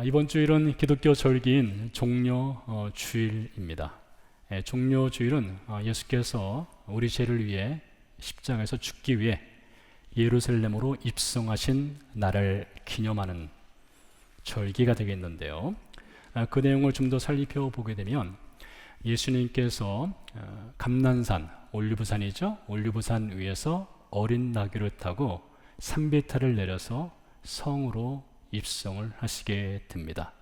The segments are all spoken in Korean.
이번 주일은 기독교 절기인 종려 주일입니다. 종려 주일은 예수께서 우리 죄를 위해 십자가에서 죽기 위해 예루살렘으로 입성하신 날을 기념하는 절기가 되겠는데요. 그 내용을 좀 더 살펴보게 되면 예수님께서 감난산, 올리브산이죠. 올리브산 위에서 어린 나귀를 타고 산비탈을 내려서 성으로 입성을 하시게 됩니다.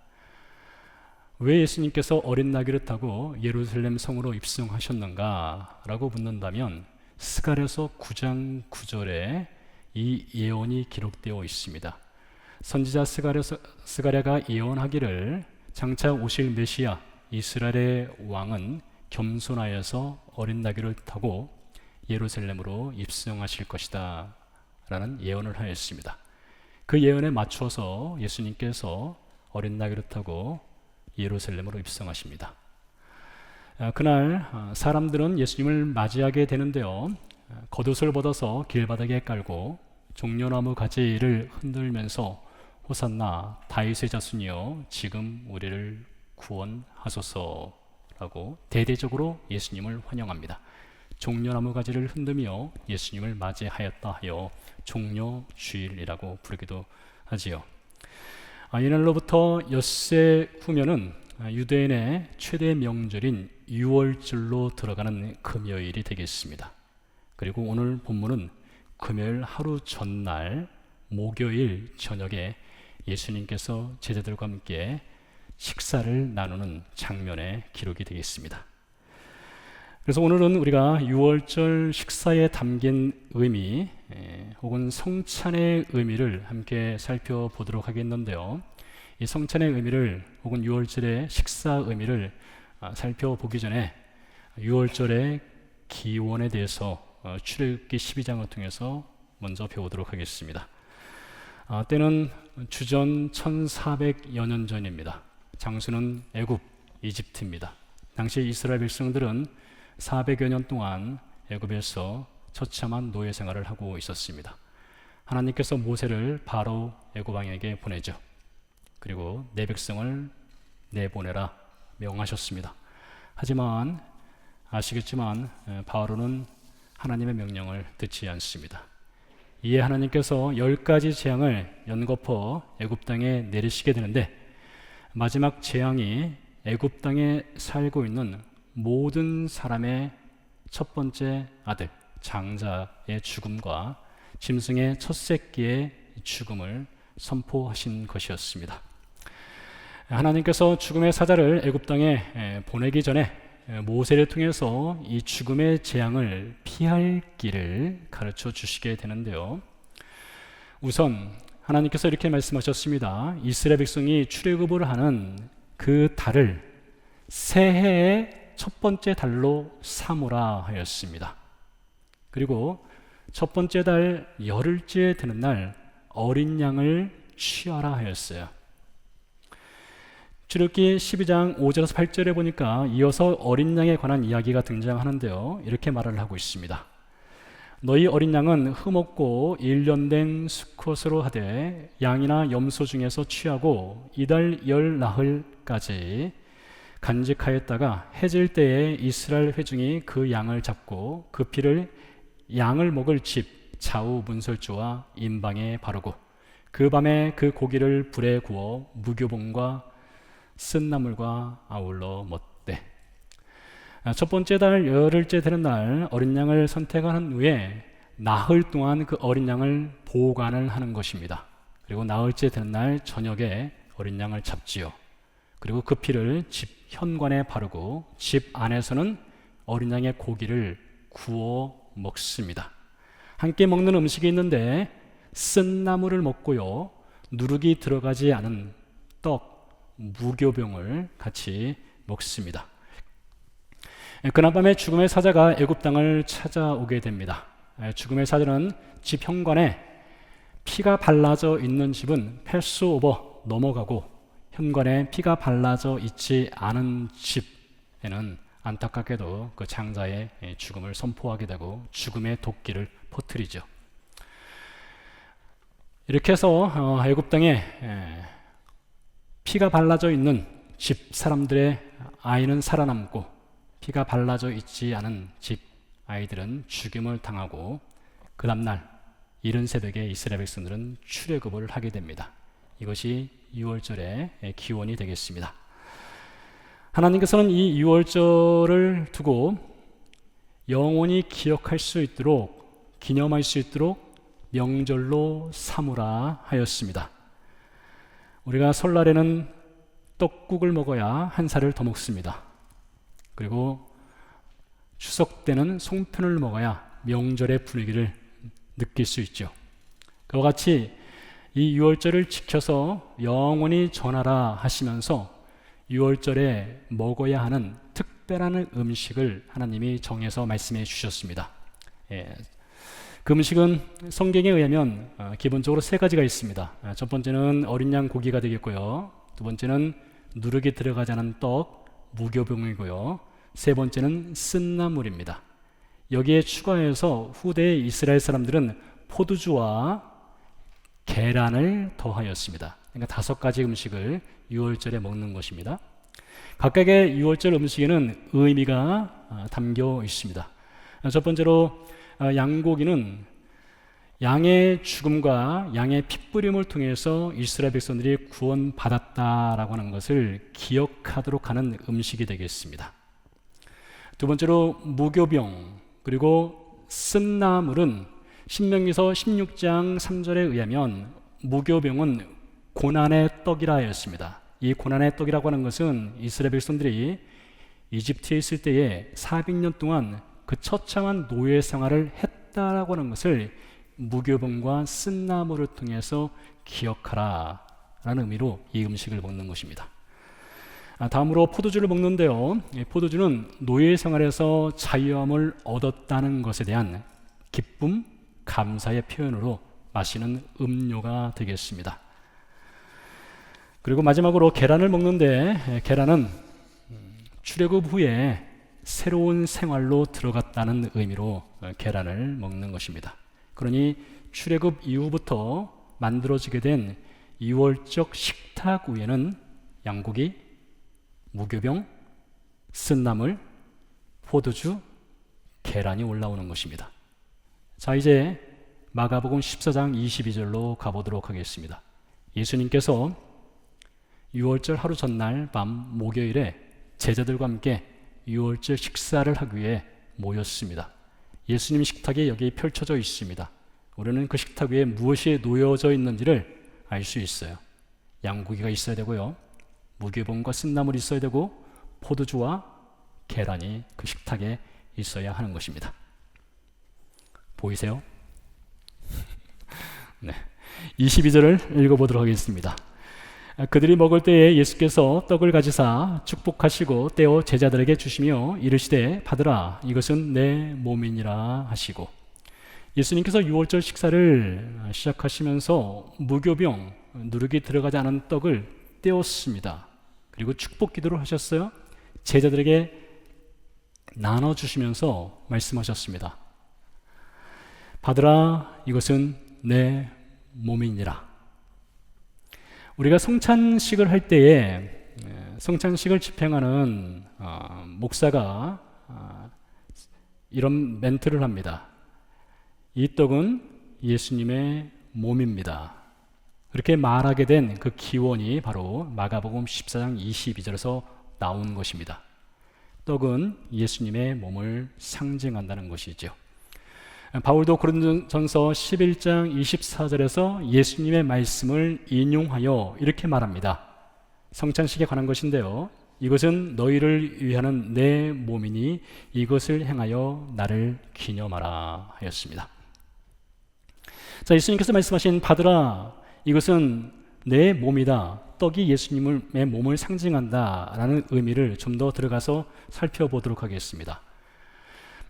왜 예수님께서 어린 나귀를 타고 예루살렘 성으로 입성하셨는가 라고 묻는다면 스가랴서 9장 9절에 이 예언이 기록되어 있습니다. 선지자 스가랴가 예언하기를 장차 오실 메시아 이스라엘의 왕은 겸손하여서 어린 나귀를 타고 예루살렘으로 입성하실 것이다 라는 예언을 하였습니다. 그 예언에 맞춰서 예수님께서 어린 나귀를 타고 예루살렘으로 입성하십니다. 그날 사람들은 예수님을 맞이하게 되는데요. 겉옷을 벗어서 길바닥에 깔고 종려나무 가지를 흔들면서 호산나 다윗의 자손이여 지금 우리를 구원하소서라고 대대적으로 예수님을 환영합니다. 종려나무 가지를 흔들며 예수님을 맞이하였다 하여 종려 주일이라고 부르기도 하지요. 이날로부터 엿새 후면은 유대인의 최대 명절인 유월절로 들어가는 금요일이 되겠습니다. 그리고 오늘 본문은 금요일 하루 전날 목요일 저녁에 예수님께서 제자들과 함께 식사를 나누는 장면의 기록이 되겠습니다. 그래서 오늘은 우리가 유월절 식사에 담긴 의미 혹은 성찬의 의미를 함께 살펴보도록 하겠는데요. 이 성찬의 의미를 혹은 유월절의 식사 의미를 살펴보기 전에 유월절의 기원에 대해서 출애굽기 12장을 통해서 먼저 배우도록 하겠습니다. 때는 주전 1400여 년 전입니다. 장소는 애굽, 이집트입니다. 당시 이스라엘 백성들은 400여 년 동안 애굽에서 처참한 노예 생활을 하고 있었습니다. 하나님께서 모세를 바로 애굽 왕에게 보내죠. 그리고 내 백성을 내보내라 명하셨습니다. 하지만 아시겠지만 바로는 하나님의 명령을 듣지 않습니다. 이에 하나님께서 10가지 재앙을 연거푸 애굽 땅에 내리시게 되는데 마지막 재앙이 애굽 땅에 살고 있는 모든 사람의 첫 번째 아들 장자의 죽음과 짐승의 첫 새끼의 죽음을 선포하신 것이었습니다. 하나님께서 죽음의 사자를 애굽 땅에 보내기 전에 모세를 통해서 이 죽음의 재앙을 피할 길을 가르쳐 주시게 되는데요. 우선 하나님께서 이렇게 말씀하셨습니다. 이스라엘 백성이 출애굽을 하는 그 달을 새해의 첫 번째 달로 삼으라 하였습니다. 그리고 첫 번째 달 열흘째 되는 날 어린 양을 취하라 하였어요. 출애굽기 12장 5절에서 8절에 보니까 이어서 어린 양에 관한 이야기가 등장하는데요. 이렇게 말을 하고 있습니다. 너희 어린 양은 흠없고 1년 된 수컷으로 하되 양이나 염소 중에서 취하고 이달 열 나흘까지 간직하였다가 해질 때에 이스라엘 회중이 그 양을 잡고 그 피를 양을 먹을 집 좌우 문설주와 임방에 바르고 그 밤에 그 고기를 불에 구워 무교봉과 쓴나물과 아울러 먹되 첫 번째 달 열흘째 되는 날 어린 양을 선택한 후에 나흘 동안 그 어린 양을 보관을 하는 것입니다. 그리고 나흘째 되는 날 저녁에 어린 양을 잡지요. 그리고 그 피를 집 현관에 바르고 집 안에서는 어린 양의 고기를 구워 먹습니다. 함께 먹는 음식이 있는데 쓴나물을 먹고요. 누룩이 들어가지 않은 떡, 무교병을 같이 먹습니다. 그날 밤에 죽음의 사자가 애굽 땅을 찾아오게 됩니다. 죽음의 사자는 집 현관에 피가 발라져 있는 집은 패스오버 넘어가고 현관에 피가 발라져 있지 않은 집에는 안타깝게도 그 장자의 죽음을 선포하게 되고 죽음의 도끼를 퍼뜨리죠. 이렇게 해서 애굽 땅에 피가 발라져 있는 집 사람들의 아이는 살아남고 피가 발라져 있지 않은 집 아이들은 죽임을 당하고 그 다음날 이른 새벽에 이스라엘 백성들은 출애굽을 하게 됩니다. 이것이 유월절의 기원이 되겠습니다. 하나님께서는 이 유월절을 두고 영원히 기억할 수 있도록, 기념할 수 있도록 명절로 삼으라 하였습니다. 우리가 설날에는 떡국을 먹어야 한 살을 더 먹습니다. 그리고 추석 때는 송편을 먹어야 명절의 분위기를 느낄 수 있죠. 그와 같이 이 유월절을 지켜서 영원히 전하라 하시면서 유월절에 먹어야 하는 특별한 음식을 하나님이 정해서 말씀해 주셨습니다. 그 음식은 성경에 의하면 기본적으로 세 가지가 있습니다. 첫 번째는 어린 양 고기가 되겠고요. 두 번째는 누룩이 들어가지 않은 떡, 무교병이고요. 세 번째는 쓴나물입니다. 여기에 추가해서 후대의 이스라엘 사람들은 포도주와 계란을 더하였습니다. 그러니까 5가지 음식을 유월절에 먹는 것입니다. 각각의 유월절 음식에는 의미가 담겨 있습니다. 첫 번째로 양고기는 양의 죽음과 양의 핏부림을 통해서 이스라엘 백성들이 구원받았다라고 하는 것을 기억하도록 하는 음식이 되겠습니다. 두 번째로 무교병, 그리고 쓴나물은 신명기서 16장 3절에 의하면 무교병은 고난의 떡이라 하였습니다. 이 고난의 떡이라고 하는 것은 이스라엘 백성들이 이집트에 있을 때에 400년 동안 그 처참한 노예 생활을 했다라고 하는 것을 무교병과 쓴나물을 통해서 기억하라 라는 의미로 이 음식을 먹는 것입니다. 다음으로 포도주를 먹는데요. 포도주는 노예 생활에서 자유함을 얻었다는 것에 대한 기쁨, 감사의 표현으로 마시는 음료가 되겠습니다. 그리고 마지막으로 계란을 먹는데 계란은 출애굽 후에 새로운 생활로 들어갔다는 의미로 계란을 먹는 것입니다. 그러니 출애굽 이후부터 만들어지게 된 유월적 식탁 위에는 양고기, 무교병, 쓴나물, 포도주, 계란이 올라오는 것입니다. 자, 이제 마가복음 14장 22절로 가보도록 하겠습니다. 예수님께서 유월절 하루 전날 밤 목요일에 제자들과 함께 유월절 식사를 하기 위해 모였습니다. 예수님 식탁이 여기 펼쳐져 있습니다. 우리는 그 식탁 위에 무엇이 놓여져 있는지를 알 수 있어요. 양고기가 있어야 되고요, 무교병과 쓴나물이 있어야 되고 포도주와 계란이 그 식탁에 있어야 하는 것입니다. 보이세요? 네. 22절을 읽어보도록 하겠습니다. 그들이 먹을 때에 예수께서 떡을 가지사 축복하시고 떼어 제자들에게 주시며 이르시되 받으라, 이것은 내 몸이니라 하시고, 예수님께서 유월절 식사를 시작하시면서 무교병, 누룩이 들어가지 않은 떡을 떼었습니다. 그리고 축복 기도를 하셨어요. 제자들에게 나눠주시면서 말씀하셨습니다. 받으라, 이것은 내 몸이니라. 우리가 성찬식을 할 때에 성찬식을 집행하는 목사가 이런 멘트를 합니다. 이 떡은 예수님의 몸입니다. 그렇게 말하게 된 그 기원이 바로 마가복음 14장 22절에서 나온 것입니다. 떡은 예수님의 몸을 상징한다는 것이죠. 바울도 고린도전서 11장 24절에서 예수님의 말씀을 인용하여 이렇게 말합니다. 성찬식에 관한 것인데요, 이것은 너희를 위하는 내 몸이니 이것을 행하여 나를 기념하라 하였습니다. 자, 예수님께서 말씀하신 받으라, 이것은 내 몸이다, 떡이 예수님의 몸을 상징한다라는 의미를 좀 더 들어가서 살펴보도록 하겠습니다.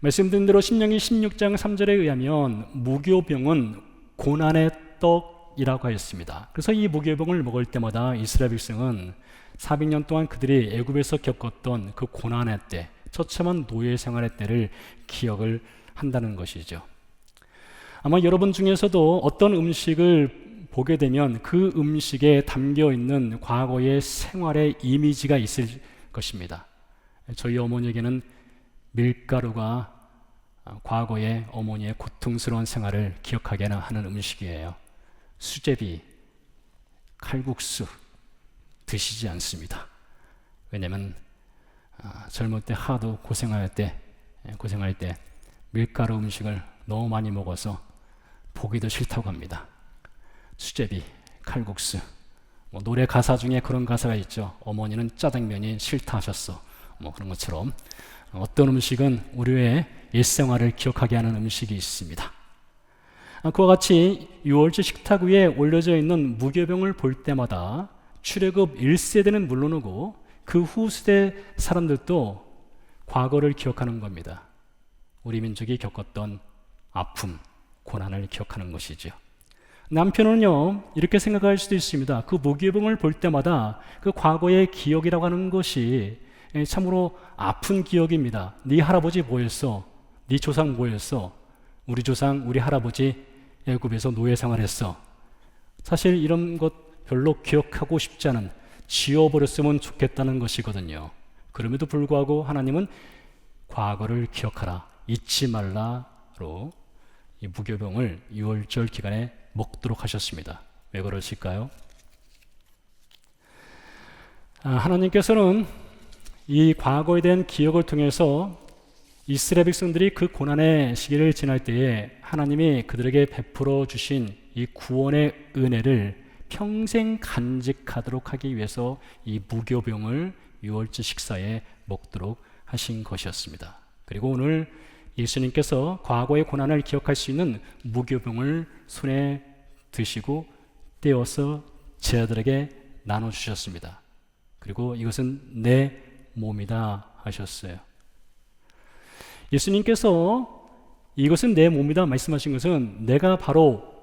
말씀드린 대로 신명기 16장 3절에 의하면 무교병은 고난의 떡이라고 하였습니다. 그래서 이 무교병을 먹을 때마다 이스라엘 백성은 400년 동안 그들이 애굽에서 겪었던 그 고난의 때, 처참한 노예 생활의 때를 기억을 한다는 것이죠. 아마 여러분 중에서도 어떤 음식을 보게 되면 그 음식에 담겨 있는 과거의 생활의 이미지가 있을 것입니다. 저희 어머니에게는 밀가루가 과거의 어머니의 고통스러운 생활을 기억하게 하는 음식이에요. 수제비, 칼국수 드시지 않습니다. 왜냐하면 젊을 때 하도 고생할 때 밀가루 음식을 너무 많이 먹어서 보기도 싫다고 합니다. 수제비, 칼국수, 노래 가사 중에 그런 가사가 있죠. 어머니는 짜장면이 싫다 하셨어. 그런 것처럼 어떤 음식은 우리의 일생활을 기억하게 하는 음식이 있습니다. 그와 같이 유월절 식탁 위에 올려져 있는 무교병을 볼 때마다 출애굽 1세대는 물론이고 그 후세대 사람들도 과거를 기억하는 겁니다. 우리 민족이 겪었던 아픔, 고난을 기억하는 것이죠. 남편은요, 이렇게 생각할 수도 있습니다. 그 무교병을 볼 때마다 그 과거의 기억이라고 하는 것이 참으로 아픈 기억입니다. 네 할아버지 뭐했어? 네 조상 뭐했어? 우리 조상, 우리 할아버지 애굽에서 노예 생활했어. 사실 이런 것 별로 기억하고 싶지 않은, 지워버렸으면 좋겠다는 것이거든요. 그럼에도 불구하고 하나님은 과거를 기억하라, 잊지 말라로 이 무교병을 유월절 기간에 먹도록 하셨습니다. 왜 그러실까요? 하나님께서는 이 과거에 대한 기억을 통해서 이스라엘 백성들이 그 고난의 시기를 지날 때에 하나님이 그들에게 베풀어 주신 이 구원의 은혜를 평생 간직하도록 하기 위해서 이 무교병을 유월절 식사에 먹도록 하신 것이었습니다. 그리고 오늘 예수님께서 과거의 고난을 기억할 수 있는 무교병을 손에 드시고 떼어서 제자들에게 나눠주셨습니다. 그리고 이것은 내 몸이다 하셨어요. 예수님께서 이것은 내 몸이다 말씀하신 것은 내가 바로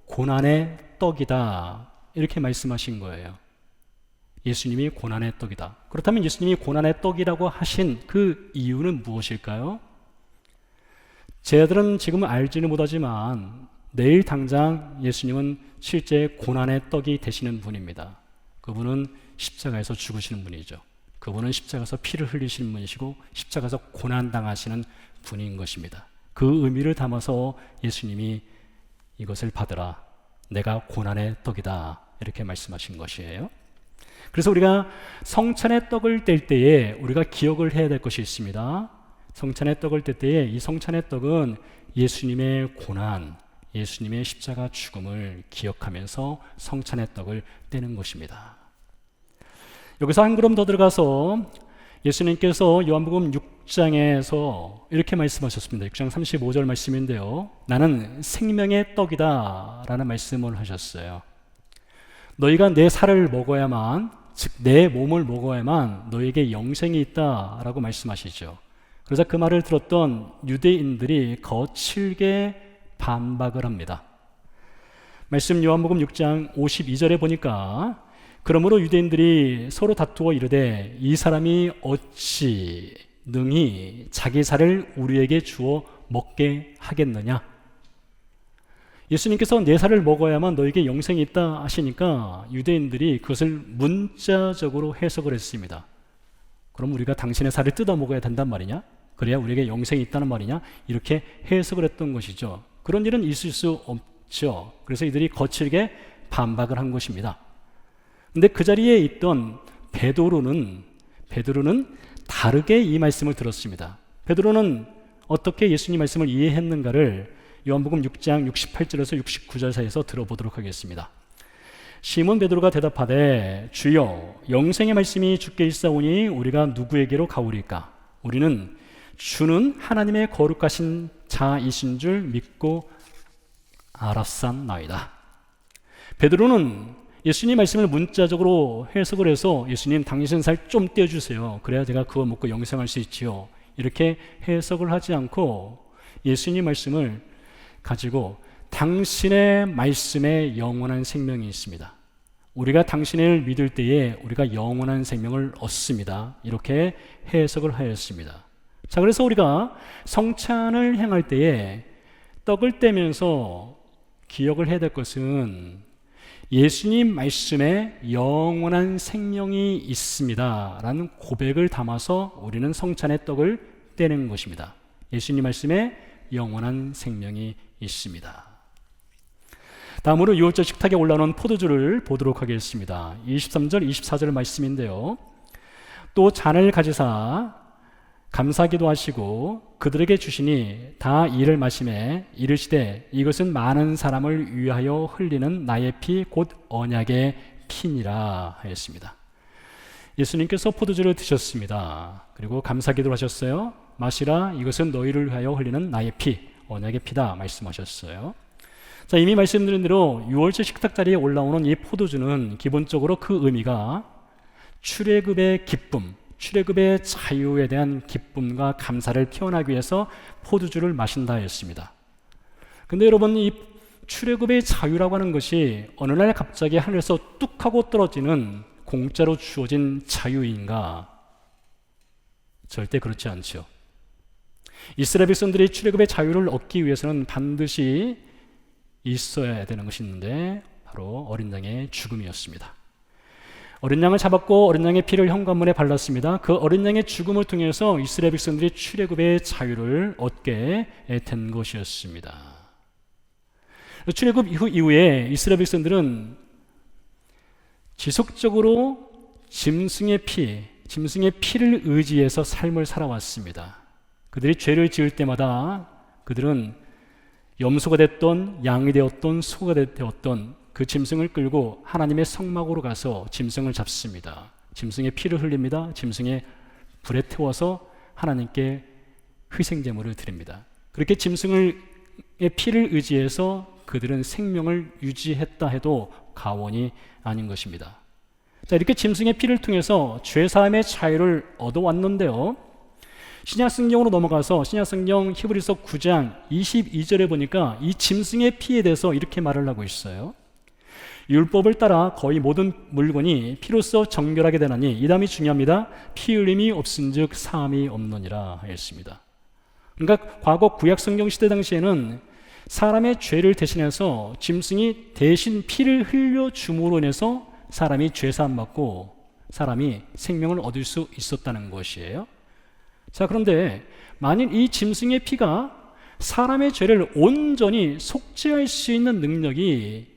고난의 떡이다 이렇게 말씀하신 거예요. 예수님이 고난의 떡이다. 그렇다면 예수님이 고난의 떡이라고 하신 그 이유는 무엇일까요? 제자들은 지금 알지는 못하지만 내일 당장 예수님은 실제 고난의 떡이 되시는 분입니다. 그분은 십자가에서 죽으시는 분이죠. 그분은 십자가에서 피를 흘리시는 분이시고 십자가에서 고난당하시는 분인 것입니다. 그 의미를 담아서 예수님이 이것을 받으라, 내가 고난의 떡이다 이렇게 말씀하신 것이에요. 그래서 우리가 성찬의 떡을 뗄 때에 우리가 기억을 해야 될 것이 있습니다. 성찬의 떡을 뗄 때에 이 성찬의 떡은 예수님의 고난, 예수님의 십자가 죽음을 기억하면서 성찬의 떡을 떼는 것입니다. 여기서 한 걸음 더 들어가서 예수님께서 요한복음 6장에서 이렇게 말씀하셨습니다. 6장 35절 말씀인데요. 나는 생명의 떡이다 라는 말씀을 하셨어요. 너희가 내 살을 먹어야만, 즉 내 몸을 먹어야만 너희에게 영생이 있다 라고 말씀하시죠. 그래서 그 말을 들었던 유대인들이 거칠게 반박을 합니다. 말씀 요한복음 6장 52절에 보니까 그러므로 유대인들이 서로 다투어 이르되 이 사람이 어찌 능히 자기 살을 우리에게 주어 먹게 하겠느냐. 예수님께서 내 살을 먹어야만 너에게 영생이 있다 하시니까 유대인들이 그것을 문자적으로 해석을 했습니다. 그럼 우리가 당신의 살을 뜯어 먹어야 된단 말이냐? 그래야 우리에게 영생이 있다는 말이냐? 이렇게 해석을 했던 것이죠. 그런 일은 있을 수 없죠. 그래서 이들이 거칠게 반박을 한 것입니다. 근데 그 자리에 있던 베드로는 다르게 이 말씀을 들었습니다. 베드로는 어떻게 예수님 말씀을 이해했는가를 요한복음 6장 68절에서 69절 사이에서 들어보도록 하겠습니다. 시몬 베드로가 대답하되 주여 영생의 말씀이 주께 있사오니 우리가 누구에게로 가오리까? 우리는 주는 하나님의 거룩하신 자이신 줄 믿고 알았사나이다. 베드로는 예수님 말씀을 문자적으로 해석을 해서 예수님 당신 살 좀 떼어주세요. 그래야 제가 그거 먹고 영생할 수 있지요. 이렇게 해석을 하지 않고 예수님 말씀을 가지고 당신의 말씀에 영원한 생명이 있습니다. 우리가 당신을 믿을 때에 우리가 영원한 생명을 얻습니다. 이렇게 해석을 하였습니다. 자, 그래서 우리가 성찬을 행할 때에 떡을 떼면서 기억을 해야 될 것은 예수님 말씀에 영원한 생명이 있습니다 라는 고백을 담아서 우리는 성찬의 떡을 떼는 것입니다. 예수님 말씀에 영원한 생명이 있습니다. 다음으로 유월절 식탁에 올라오는 포도주를 보도록 하겠습니다. 23절 24절 말씀인데요, 또 잔을 가지사 감사기도 하시고 그들에게 주시니 다 이를 마시매 이르시되 이것은 많은 사람을 위하여 흘리는 나의 피 곧 언약의 피니라 하였습니다. 예수님께서 포도주를 드셨습니다. 그리고 감사기도를 하셨어요. 마시라, 이것은 너희를 위하여 흘리는 나의 피, 언약의 피다 말씀하셨어요. 자, 이미 말씀드린 대로 유월절 식탁 자리에 올라오는 이 포도주는 기본적으로 그 의미가 출애굽의 기쁨, 출애굽의 자유에 대한 기쁨과 감사를 표현하기 위해서 포도주를 마신다 했습니다. 근데 여러분, 이 출애굽의 자유라고 하는 것이 어느 날 갑자기 하늘에서 뚝 하고 떨어지는 공짜로 주어진 자유인가? 절대 그렇지 않죠. 이스라엘 백성들이 출애굽의 자유를 얻기 위해서는 반드시 있어야 되는 것이 있는데 바로 어린 양의 죽음이었습니다. 어린 양을 잡았고 어린 양의 피를 현관문에 발랐습니다. 그 어린 양의 죽음을 통해서 이스라엘 백성들이 출애굽의 자유를 얻게 된 것이었습니다. 출애굽 이후에 이스라엘 백성들은 지속적으로 짐승의 피를 의지해서 삶을 살아왔습니다. 그들이 죄를 지을 때마다 그들은 염소가 됐던 양이 되었던 소가 되었던 그 짐승을 끌고 하나님의 성막으로 가서 짐승을 잡습니다. 짐승의 피를 흘립니다. 짐승의 불에 태워서 하나님께 희생제물을 드립니다. 그렇게 짐승의 피를 의지해서 그들은 생명을 유지했다 해도 과언이 아닌 것입니다. 자, 이렇게 짐승의 피를 통해서 죄사함의 자유를 얻어왔는데요, 신약성경으로 넘어가서 신약성경 히브리서 9장 22절에 보니까 이 짐승의 피에 대해서 이렇게 말을 하고 있어요. 율법을 따라 거의 모든 물건이 피로써 정결하게 되나니 이 다음이 중요합니다. 피 흘림이 없은즉 사함이 없느니라 하였습니다. 그러니까 과거 구약성경 시대 당시에는 사람의 죄를 대신해서 짐승이 대신 피를 흘려줌으로 인해서 사람이 죄사함 받고 사람이 생명을 얻을 수 있었다는 것이에요. 자, 그런데 만일 이 짐승의 피가 사람의 죄를 온전히 속죄할 수 있는 능력이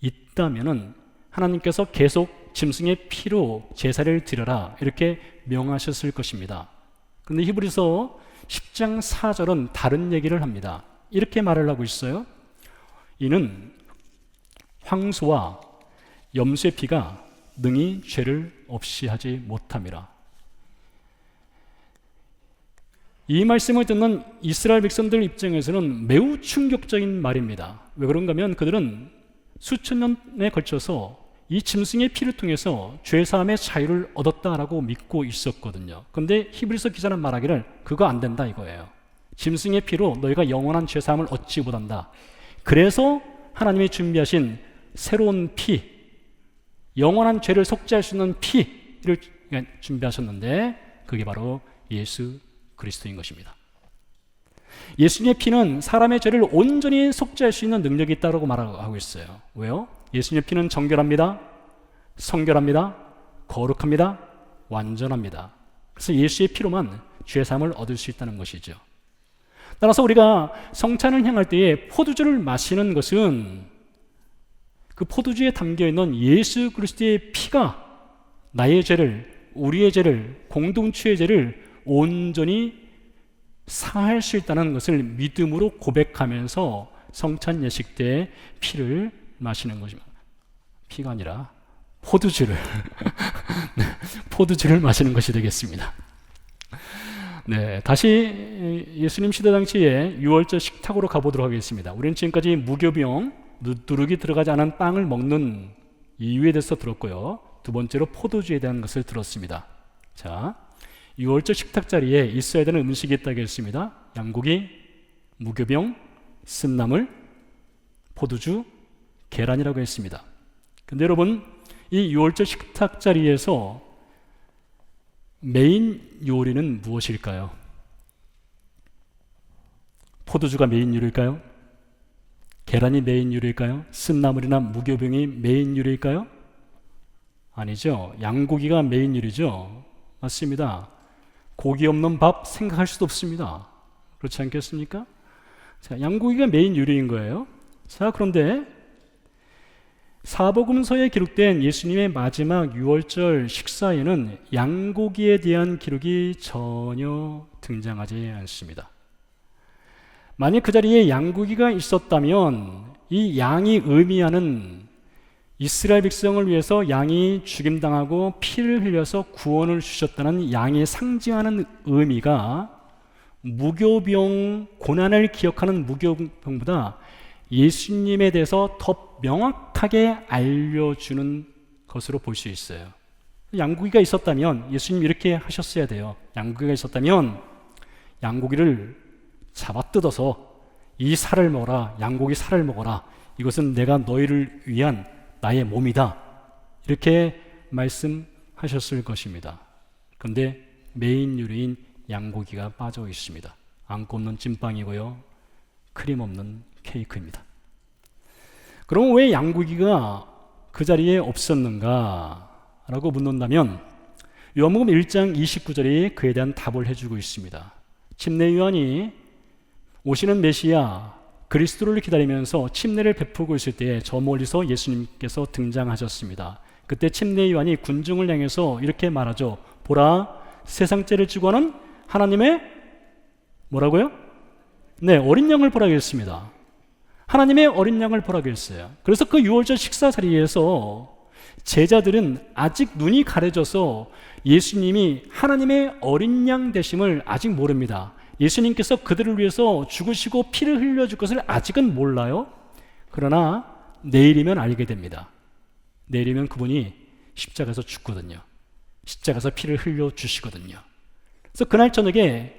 있다면은 하나님께서 계속 짐승의 피로 제사를 드려라 이렇게 명하셨을 것입니다. 그런데 히브리서 10장 4절은 다른 얘기를 합니다. 이렇게 말을 하고 있어요. 이는 황소와 염소의 피가 능히 죄를 없이 하지 못함이라. 이 말씀을 듣는 이스라엘 백성들 입장에서는 매우 충격적인 말입니다. 왜 그런가 하면 그들은 수천 년에 걸쳐서 이 짐승의 피를 통해서 죄사함의 자유를 얻었다라고 믿고 있었거든요. 그런데 히브리서 기자는 말하기를 그거 안 된다 이거예요. 짐승의 피로 너희가 영원한 죄사함을 얻지 못한다. 그래서 하나님이 준비하신 새로운 피, 영원한 죄를 속죄할 수 있는 피를 준비하셨는데 그게 바로 예수 그리스도인 것입니다. 예수님의 피는 사람의 죄를 온전히 속죄할 수 있는 능력이 있다고 말하고 있어요. 왜요? 예수님의 피는 정결합니다, 성결합니다, 거룩합니다, 완전합니다. 그래서 예수의 피로만 죄사함을 얻을 수 있다는 것이죠. 따라서 우리가 성찬을 향할 때에 포도주를 마시는 것은 그 포도주에 담겨있는 예수 그리스도의 피가 나의 죄를, 우리의 죄를, 공동체의 죄를 온전히 사할 수 있다는 것을 믿음으로 고백하면서 성찬 예식 때 피를 마시는 것입니다. 피가 아니라 포도주를 포도주를 마시는 것이 되겠습니다. 네, 다시 예수님 시대 당시에 유월절 식탁으로 가보도록 하겠습니다. 우리는 지금까지 무교병, 누룩이 들어가지 않은 빵을 먹는 이유에 대해서 들었고요. 두 번째로 포도주에 대한 것을 들었습니다. 자, 유월절 식탁 자리에 있어야 되는 음식이 있다고 했습니다. 양고기, 무교병, 쓴나물, 포도주, 계란이라고 했습니다. 근데 여러분, 이 유월절 식탁 자리에서 메인 요리는 무엇일까요? 포도주가 메인 요리일까요? 계란이 메인 요리일까요? 쓴나물이나 무교병이 메인 요리일까요? 아니죠. 양고기가 메인 요리죠. 맞습니다. 고기 없는 밥 생각할 수도 없습니다. 그렇지 않겠습니까? 자, 양고기가 메인 요리인 거예요. 자, 그런데 사복음서에 기록된 예수님의 마지막 유월절 식사에는 양고기에 대한 기록이 전혀 등장하지 않습니다. 만약 그 자리에 양고기가 있었다면 이 양이 의미하는 이스라엘 백성을 위해서 양이 죽임당하고 피를 흘려서 구원을 주셨다는 양이 상징하는 의미가 무교병, 고난을 기억하는 무교병보다 예수님에 대해서 더 명확하게 알려주는 것으로 볼 수 있어요. 양고기가 있었다면 예수님 이렇게 하셨어야 돼요. 양고기가 있었다면 양고기를 잡아 뜯어서 이 살을 먹어라. 양고기 살을 먹어라. 이것은 내가 너희를 위한 나의 몸이다. 이렇게 말씀하셨을 것입니다. 그런데 메인 요리인 양고기가 빠져 있습니다. 안고 없는 찐빵이고요. 크림 없는 케이크입니다. 그럼 왜 양고기가 그 자리에 없었는가? 라고 묻는다면 요한복음 1장 29절이 그에 대한 답을 해주고 있습니다. 침례 요한이 오시는 메시아 그리스도를 기다리면서 침례를 베풀고 있을 때 저 멀리서 예수님께서 등장하셨습니다. 그때 침례 요한이 군중을 향해서 이렇게 말하죠. 보라, 세상 죄를 지고 하는 하나님의 뭐라고요? 네, 어린 양을 보라고 했습니다. 하나님의 어린 양을 보라고 했어요. 그래서 그 유월절 식사 자리에서 제자들은 아직 눈이 가려져서 예수님이 하나님의 어린 양 되심을 아직 모릅니다. 예수님께서 그들을 위해서 죽으시고 피를 흘려줄 것을 아직은 몰라요. 그러나 내일이면 알게 됩니다. 내일이면 그분이 십자가에서 죽거든요. 십자가에서 피를 흘려주시거든요. 그래서 그날 저녁에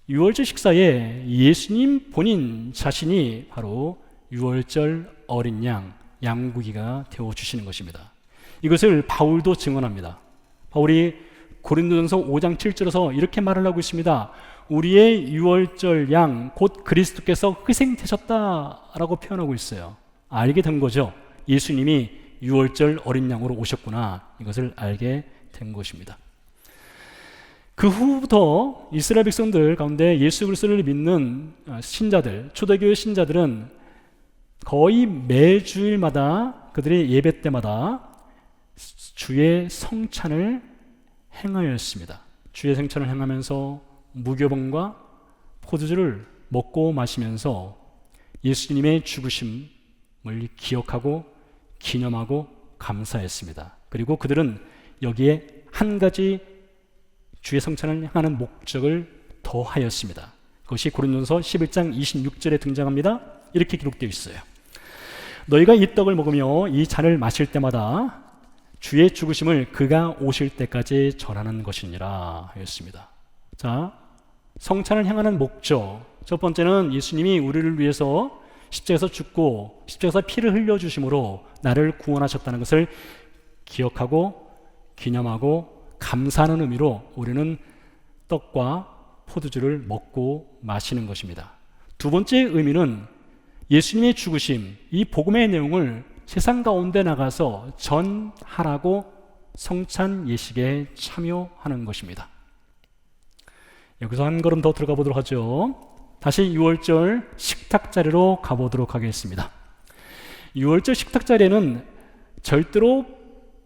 유월절 식사에 예수님 본인 자신이 바로 유월절 어린 양, 양고기가 되어주시는 것입니다. 이것을 바울도 증언합니다. 바울이 고린도전서 5장 7절에서 이렇게 말을 하고 있습니다. 우리의 유월절 양, 곧 그리스도께서 희생되셨다라고 표현하고 있어요. 알게 된 거죠. 예수님이 유월절 어린 양으로 오셨구나. 이것을 알게 된 것입니다. 그 후부터 이스라엘 백성들 가운데 예수 그리스도를 믿는 신자들, 초대교회 신자들은 거의 매주일마다 그들의 예배 때마다 주의 성찬을 행하였습니다. 주의 성찬을 행하면서 무교병과 포도주를 먹고 마시면서 예수님의 죽으심을 기억하고 기념하고 감사했습니다. 그리고 그들은 여기에 한 가지 주의 성찬을 향하는 목적을 더하였습니다. 그것이 고린도전서 11장 26절에 등장합니다. 이렇게 기록되어 있어요. 너희가 이 떡을 먹으며 이 잔을 마실 때마다 주의 죽으심을 그가 오실 때까지 전하는 것이니라 하였습니다. 자, 성찬을 향하는 목적. 첫 번째는 예수님이 우리를 위해서 십자가에서 죽고 십자가에서 피를 흘려주심으로 나를 구원하셨다는 것을 기억하고 기념하고 감사하는 의미로 우리는 떡과 포도주를 먹고 마시는 것입니다. 두 번째 의미는 예수님의 죽으심, 이 복음의 내용을 세상 가운데 나가서 전하라고 성찬 예식에 참여하는 것입니다. 여기서 한 걸음 더 들어가 보도록 하죠. 다시 6월절 식탁 자리로 가보도록 하겠습니다. 6월절 식탁 자리에는 절대로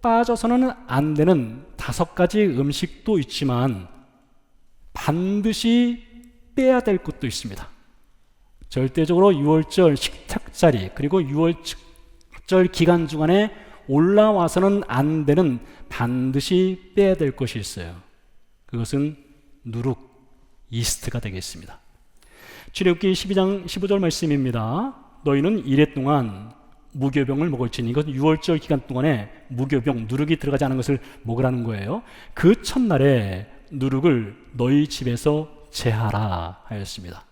빠져서는 안 되는 5가지 음식도 있지만 반드시 빼야 될 것도 있습니다. 절대적으로 6월절 식탁 자리 그리고 6월절 기간 중간에 올라와서는 안 되는 반드시 빼야 될 것이 있어요. 그것은 누룩, 이스트가 되겠습니다. 출애굽기 12장 15절 말씀입니다. 너희는 이래 동안 무교병을 먹을지니 이것은 6월절 기간 동안에 무교병, 누룩이 들어가지 않은 것을 먹으라는 거예요. 그 첫날에 누룩을 너희 집에서 제하라 하였습니다.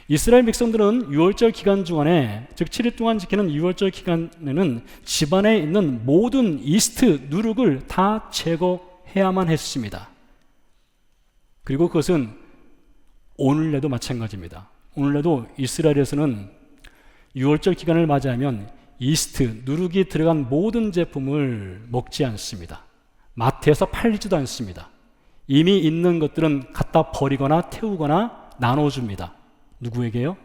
이스라엘 백성들은 6월절 기간 중간에 즉 7일 동안 지키는 6월절 기간에는 집안에 있는 모든 이스트, 누룩을 다 제거해야만 했습니다. 그리고 그것은 오늘날도 마찬가지입니다. 오늘날도 이스라엘에서는 유월절 기간을 맞이하면 이스트, 누룩이 들어간 모든 제품을 먹지 않습니다. 마트에서 팔지도 않습니다. 이미 있는 것들은 갖다 버리거나 태우거나 나눠줍니다. 누구에게요?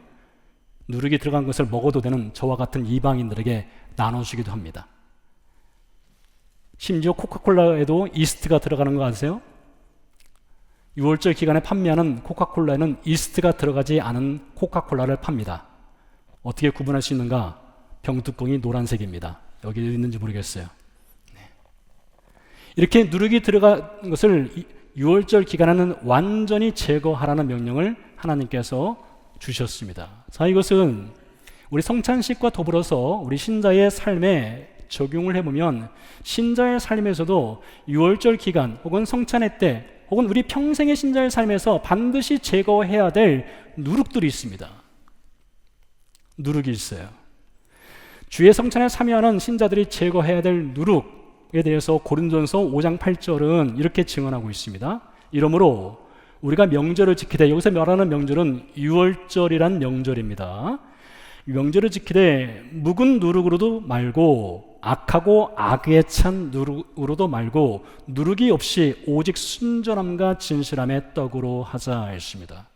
누룩이 들어간 것을 먹어도 되는 저와 같은 이방인들에게 나눠주기도 합니다. 심지어 코카콜라에도 이스트가 들어가는 거 아세요? 6월절 기간에 판매하는 코카콜라에는 이스트가 들어가지 않은 코카콜라를 팝니다. 어떻게 구분할 수 있는가? 병뚜껑이 노란색입니다. 여기 있는지 모르겠어요. 네. 이렇게 누룩이 들어간 것을 6월절 기간에는 완전히 제거하라는 명령을 하나님께서 주셨습니다. 자, 이것은 우리 성찬식과 더불어서 우리 신자의 삶에 적용을 해보면 신자의 삶에서도 6월절 기간 혹은 성찬의 때 혹은 우리 평생의 신자의 삶에서 반드시 제거해야 될 누룩들이 있습니다. 누룩이 있어요. 주의 성찬에 참여하는 신자들이 제거해야 될 누룩에 대해서 고린도전서 5장 8절은 이렇게 증언하고 있습니다. 이러므로 우리가 명절을 지키되, 여기서 말하는 명절은 6월절이란 명절입니다. 명절을 지키되 묵은 누룩으로도 말고 악하고 악에 찬 누룩으로도 말고 누룩이 없이 오직 순전함과 진실함의 떡으로 하자 했습니다.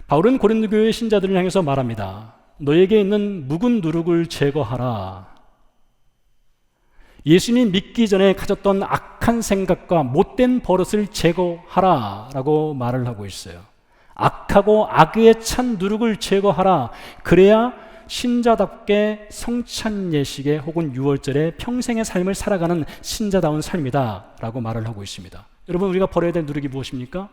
바울은 고린도 교회 신자들을 향해서 말합니다. 너에게 있는 묵은 누룩을 제거하라. 예수님 믿기 전에 가졌던 악한 생각과 못된 버릇을 제거하라 라고 말을 하고 있어요. 악하고 악에 찬 누룩을 제거하라. 그래야 신자답게 성찬 예식에 혹은 유월절에 평생의 삶을 살아가는 신자다운 삶이다 라고 말을 하고 있습니다. 여러분, 우리가 버려야 될 누룩이 무엇입니까?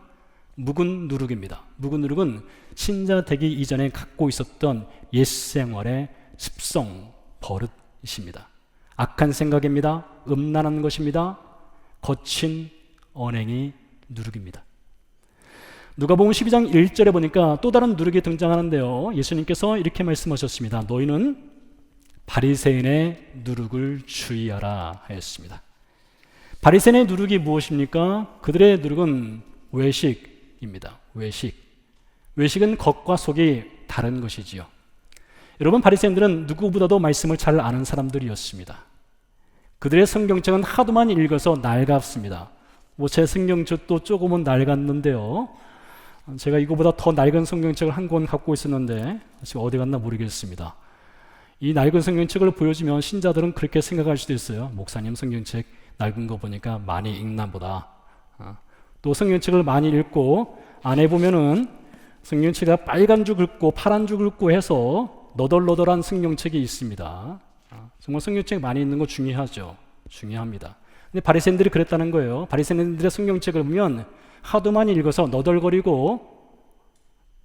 묵은 누룩입니다. 묵은 누룩은 신자 되기 이전에 갖고 있었던 옛생활의 습성, 버릇이십니다. 악한 생각입니다. 음란한 것입니다. 거친 언행이 누룩입니다. 누가복음 12장 1절에 보니까 또 다른 누룩이 등장하는데요. 예수님께서 이렇게 말씀하셨습니다. 너희는 바리새인의 누룩을 주의하라 하였습니다. 바리새인의 누룩이 무엇입니까? 그들의 누룩은 외식입니다. 외식은 겉과 속이 다른 것이지요. 여러분, 바리새인들은 누구보다도 말씀을 잘 아는 사람들이었습니다. 그들의 성경책은 하도만 읽어서 낡았습니다. 제 성경책도 조금은 낡았는데요. 제가 이거보다 더 낡은 성경책을 한 권 갖고 있었는데 지금 어디 갔나 모르겠습니다. 이 낡은 성경책을 보여주면 신자들은 그렇게 생각할 수도 있어요. 목사님 성경책 낡은 거 보니까 많이 읽나 보다. 또 성경책을 많이 읽고 안에 보면은 성경책에 빨간 줄 긁고 파란 줄 긁고 해서 너덜너덜한 성경책이 있습니다. 정말 성경책 많이 읽는 거 중요하죠. 중요합니다. 근데 바리새인들이 그랬다는 거예요. 바리새인들의 성경책을 보면 하도 많이 읽어서 너덜거리고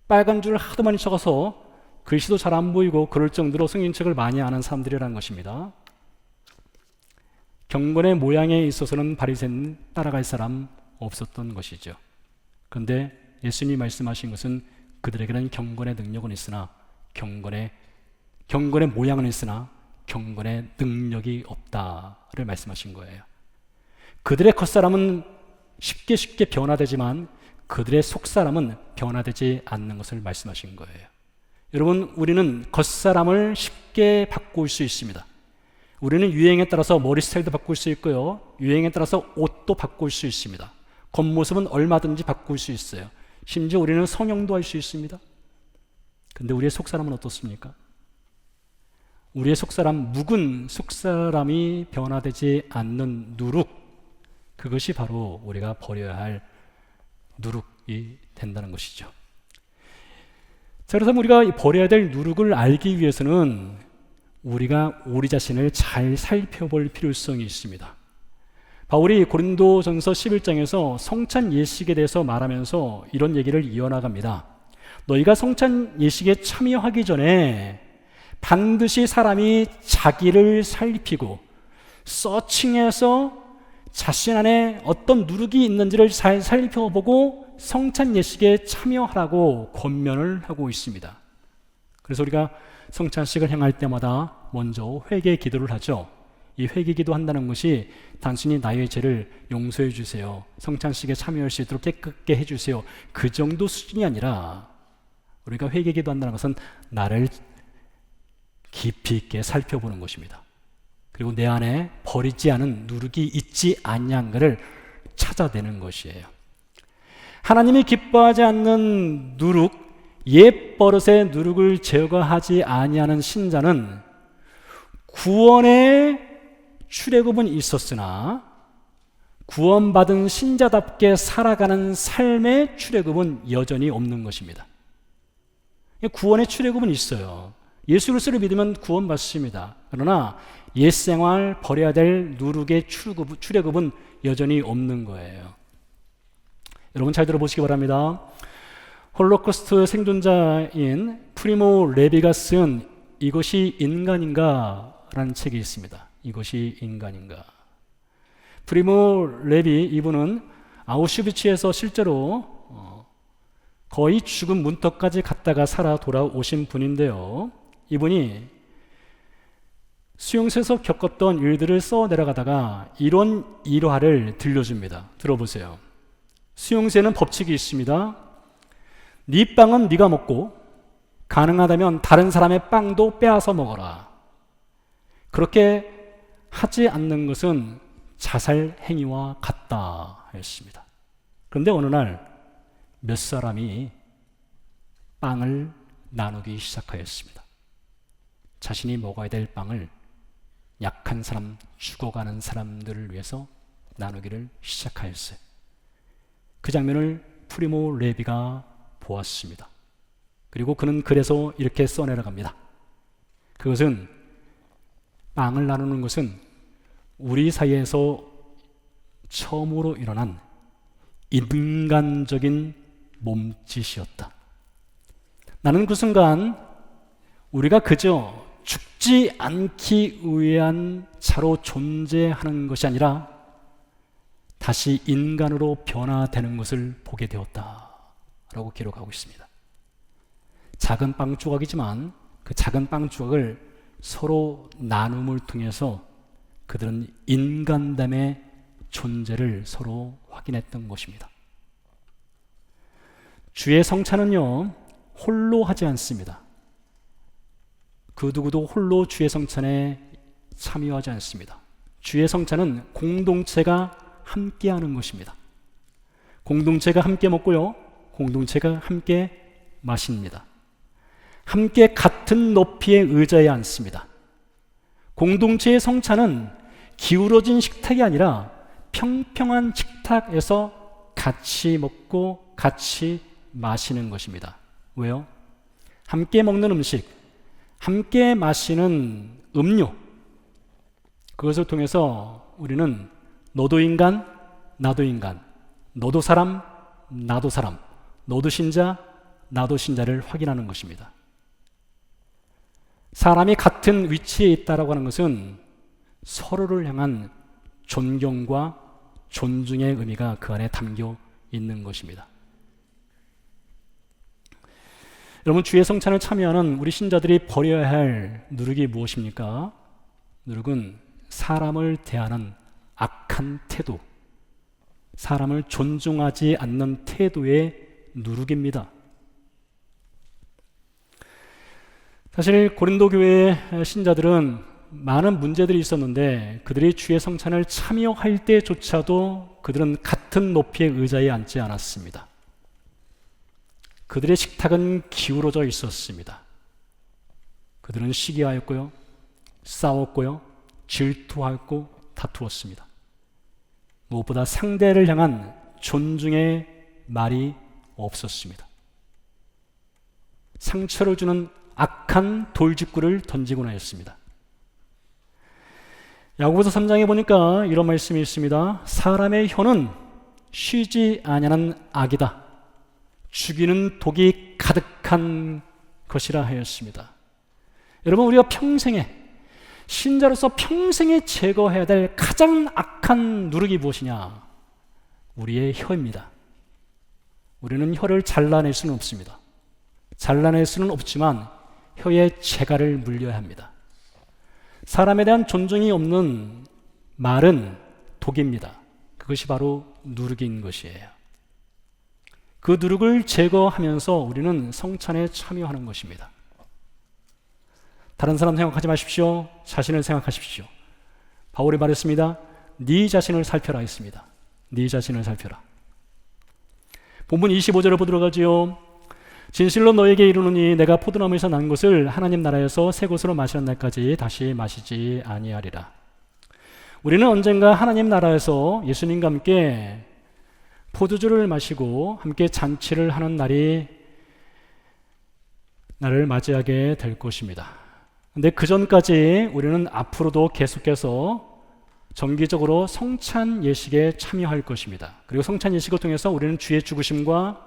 빨간 줄을 하도 많이 쳐가서 글씨도 잘 안 보이고 그럴 정도로 성경책을 많이 아는 사람들이라는 것입니다. 경건의 모양에 있어서는 바리새인 따라갈 사람 없었던 것이죠. 그런데 예수님이 말씀하신 것은 그들에게는 경건의 능력은 있으나 경건의 모양은 있으나 경건의 능력이 없다를 말씀하신 거예요. 그들의 겉사람은 쉽게 변화되지만 그들의 속사람은 변화되지 않는 것을 말씀하신 거예요. 여러분, 우리는 겉사람을 쉽게 바꿀 수 있습니다. 우리는 유행에 따라서 머리 스타일도 바꿀 수 있고요. 유행에 따라서 옷도 바꿀 수 있습니다. 겉모습은 얼마든지 바꿀 수 있어요. 심지어 우리는 성형도 할 수 있습니다. 근데 우리의 속사람은 어떻습니까? 우리의 속사람, 묵은 속사람이 변화되지 않는 누룩, 그것이 바로 우리가 버려야 할 누룩이 된다는 것이죠. 자, 그래서 우리가 버려야 될 누룩을 알기 위해서는 우리가 우리 자신을 잘 살펴볼 필요성이 있습니다. 바울이 고린도전서 11장에서 성찬 예식에 대해서 말하면서 이런 얘기를 이어나갑니다. 너희가 성찬 예식에 참여하기 전에 반드시 사람이 자기를 살피고 서칭해서 자신 안에 어떤 누룩이 있는지를 잘 살펴보고 성찬 예식에 참여하라고 권면을 하고 있습니다. 그래서 우리가 성찬식을 행할 때마다 먼저 회개 기도를 하죠. 이 회개 기도한다는 것이 단순히 나의 죄를 용서해 주세요, 성찬식에 참여할 수 있도록 깨끗게 해주세요, 그 정도 수준이 아니라 우리가 회개 기도한다는 것은 나를 깊이 있게 살펴보는 것입니다. 그리고 내 안에 버리지 않은 누룩이 있지 않냐를 찾아내는 것이에요. 하나님이 기뻐하지 않는 누룩, 옛 버릇의 누룩을 제거하지 아니하는 신자는 구원의 출애굽은 있었으나 구원받은 신자답게 살아가는 삶의 출애굽은 여전히 없는 것입니다. 구원의 출애굽은 있어요. 예수 그리스도를 믿으면 구원받습니다. 그러나 옛 생활 버려야 될 누룩의 출애굽은 여전히 없는 거예요. 여러분 잘 들어보시기 바랍니다. 홀로코스트 생존자인 프리모 레비가 쓴 이것이 인간인가? 라는 책이 있습니다. 이것이 인간인가? 프리모 레비 이분은 아우슈비츠에서 실제로 거의 죽음 문턱까지 갔다가 살아 돌아오신 분인데요. 이분이 수용소에서 겪었던 일들을 써 내려가다가 이런 일화를 들려줍니다. 들어보세요. 수용소에는 법칙이 있습니다. 네 빵은 네가 먹고 가능하다면 다른 사람의 빵도 빼앗아 먹어라. 그렇게 하지 않는 것은 자살 행위와 같다 했습니다. 그런데 어느 날 몇 사람이 빵을 나누기 시작하였습니다. 자신이 먹어야 될 빵을 약한 사람, 죽어가는 사람들을 위해서 나누기를 시작하였어요. 그 장면을 프리모 레비가 보았습니다. 그리고 그는 글에서 이렇게 써내려갑니다. 그것은 빵을 나누는 것은 우리 사이에서 처음으로 일어난 인간적인 몸짓이었다. 나는 그 순간 우리가 그저 죽지 않기 위한 자로 존재하는 것이 아니라 다시 인간으로 변화되는 것을 보게 되었다 라고 기록하고 있습니다. 작은 빵 조각이지만 그 작은 빵 조각을 서로 나눔을 통해서 그들은 인간됨의 존재를 서로 확인했던 것입니다. 주의 성찬은요, 홀로 하지 않습니다. 그 누구도 홀로 주의 성찬에 참여하지 않습니다. 주의 성찬은 공동체가 함께하는 것입니다. 공동체가 함께 먹고요, 공동체가 함께 마십니다. 함께 같은 높이의 의자에 앉습니다. 공동체의 성찬은 기울어진 식탁이 아니라 평평한 식탁에서 같이 먹고 같이 마시는 것입니다. 왜요? 함께 먹는 음식, 함께 마시는 음료, 그것을 통해서 우리는 너도 인간, 나도 인간, 너도 사람, 나도 사람, 너도 신자, 나도 신자를 확인하는 것입니다. 사람이 같은 위치에 있다라고 하는 것은 서로를 향한 존경과 존중의 의미가 그 안에 담겨 있는 것입니다. 여러분, 주의 성찬을 참여하는 우리 신자들이 버려야 할 누룩이 무엇입니까? 누룩은 사람을 대하는 악한 태도, 사람을 존중하지 않는 태도의 누룩입니다. 사실 고린도 교회의 신자들은 많은 문제들이 있었는데 그들이 주의 성찬을 참여할 때조차도 그들은 같은 높이의 의자에 앉지 않았습니다. 그들의 식탁은 기울어져 있었습니다. 그들은 시기하였고요, 싸웠고요, 질투하였고 다투었습니다. 무엇보다 상대를 향한 존중의 말이 없었습니다. 상처를 주는 악한 돌직구를 던지곤 하였습니다. 야고보서 3장에 보니까 이런 말씀이 있습니다. 사람의 혀는 쉬지 아니하는 악이다. 죽이는 독이 가득한 것이라 하였습니다. 여러분, 우리가 평생에, 신자로서 평생에 제거해야 될 가장 악한 누룩이 무엇이냐? 우리의 혀입니다. 우리는 혀를 잘라낼 수는 없습니다. 잘라낼 수는 없지만 혀에 재갈을 물려야 합니다. 사람에 대한 존중이 없는 말은 독입니다. 그것이 바로 누룩인 것이에요. 그 누룩을 제거하면서 우리는 성찬에 참여하는 것입니다. 다른 사람 생각하지 마십시오. 자신을 생각하십시오. 바울이 말했습니다. 네 자신을 살펴라 했습니다. 네 자신을 살펴라. 본문 25절을 보도록 하지요. 진실로 너에게 이르노니 내가 포도나무에서 난 것을 하나님 나라에서 새 것으로 마시는 날까지 다시 마시지 아니하리라. 우리는 언젠가 하나님 나라에서 예수님과 함께 포도주를 마시고 함께 잔치를 하는 날을 맞이하게 될 것입니다. 근데 그 전까지 우리는 앞으로도 계속해서 정기적으로 성찬 예식에 참여할 것입니다. 그리고 성찬 예식을 통해서 우리는 주의 죽으심과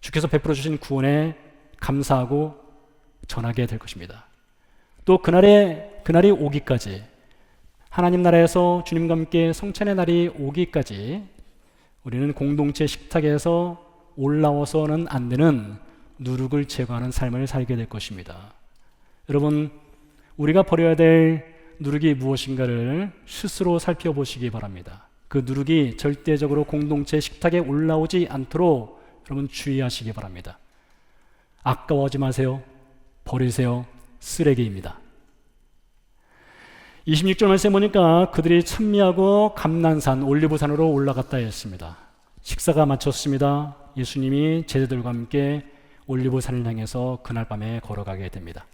주께서 베풀어 주신 구원에 감사하고 전하게 될 것입니다. 또 그날이 오기까지, 하나님 나라에서 주님과 함께 성찬의 날이 오기까지 우리는 공동체 식탁에서 올라와서는 안 되는 누룩을 제거하는 삶을 살게 될 것입니다. 여러분, 우리가 버려야 될 누룩이 무엇인가를 스스로 살펴보시기 바랍니다. 그 누룩이 절대적으로 공동체 식탁에 올라오지 않도록 여러분 주의하시기 바랍니다. 아까워하지 마세요. 버리세요. 쓰레기입니다. 26절 말씀에 보니까 그들이 찬미하고 감난산 올리브산으로 올라갔다 했습니다. 식사가 마쳤습니다. 예수님이 제자들과 함께 올리브산을 향해서 그날 밤에 걸어가게 됩니다.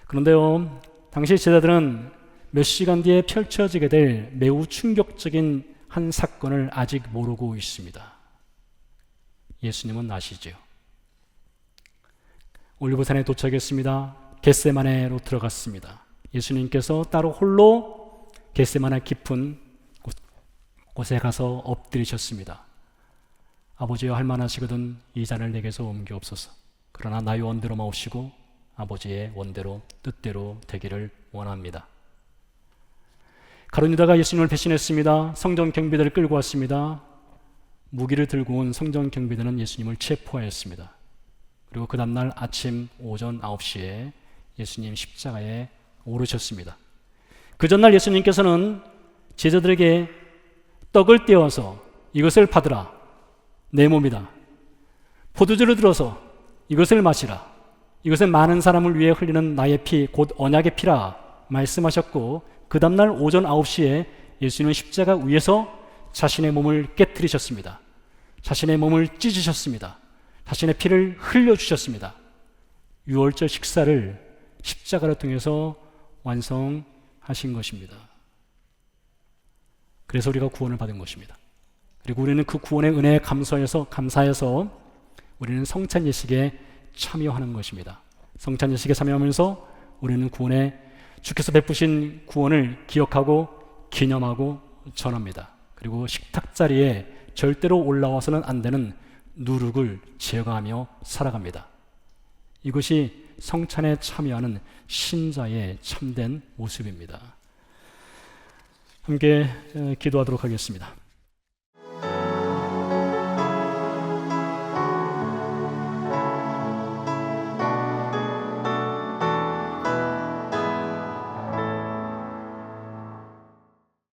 그런데요, 당시 제자들은 몇 시간 뒤에 펼쳐지게 될 매우 충격적인 한 사건을 아직 모르고 있습니다. 예수님은 아시죠? 올리브산에 도착했습니다. 겟세마네로 들어갔습니다. 예수님께서 따로 홀로 겟세마네 깊은 곳에 가서 엎드리셨습니다. 아버지여, 할만하시거든 이 잔을 내게서 옮겨옵소서. 그러나 나의 원대로 마옵시고 아버지의 원대로 뜻대로 되기를 원합니다. 가룟 유다가 예수님을 배신했습니다. 성전 경비대를 끌고 왔습니다. 무기를 들고 온 성전 경비대는 예수님을 체포하였습니다. 그리고 그 다음날 아침 오전 9시에 예수님 십자가에 오르셨습니다. 그 전날 예수님께서는 제자들에게 떡을 떼어서 이것을 받으라, 내 몸이다. 포도주를 들어서 이것을 마시라, 이것은 많은 사람을 위해 흘리는 나의 피, 곧 언약의 피라 말씀하셨고, 그 다음날 오전 9시에 예수님은 십자가 위에서 자신의 몸을 깨뜨리셨습니다. 자신의 몸을 찢으셨습니다. 자신의 피를 흘려주셨습니다. 유월절 식사를 십자가를 통해서 완성하신 것입니다. 그래서 우리가 구원을 받은 것입니다. 그리고 우리는 그 구원의 은혜에 감사해서 우리는 성찬 예식에 참여하는 것입니다. 성찬 예식에 참여하면서 우리는 주께서 베푸신 구원을 기억하고 기념하고 전합니다. 그리고 식탁 자리에 절대로 올라와서는 안 되는 누룩을 제거하며 살아갑니다. 이것이 성찬에 참여하는 신자의 참된 모습입니다. 함께 기도하도록 하겠습니다.